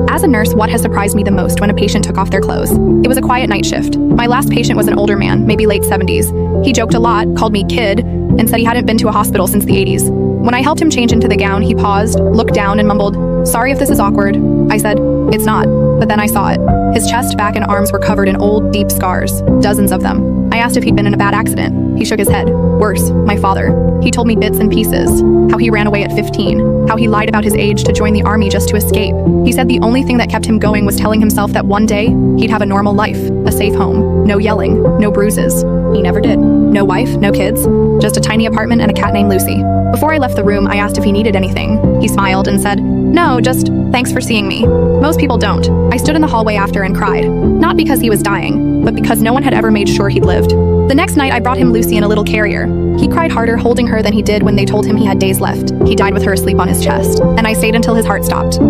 As a nurse, what has surprised me the most when a patient took off their clothes? It was a quiet night shift. My last patient was an older man, maybe late 70s. He joked a lot, called me kid, and said he hadn't been to a hospital since the 80s. When I helped him change into the gown, he paused, looked down, and mumbled, "Sorry if this is awkward." I said, "It's not," but then I saw it. His chest, back, and arms were covered in old, deep scars, dozens of them. I asked if he'd been in a bad accident. He shook his head. Worse, my father. He told me bits and pieces. How he ran away at 15. How he lied about his age to join the army just to escape. He said the only thing that kept him going was telling himself that one day, he'd have a normal life, a safe home, no yelling, no bruises. He never did. No wife, no kids, just a tiny apartment and a cat named Lucy. Before I left the room, I asked if he needed anything. He smiled and said, "No, just thanks for seeing me." Most people don't. I stood in the hallway after and cried. Not because he was dying, but because no one had ever made sure he'd lived. The next night, I brought him Lucy in a little carrier. He cried harder holding her than he did when they told him he had days left. He died with her asleep on his chest, and I stayed until his heart stopped.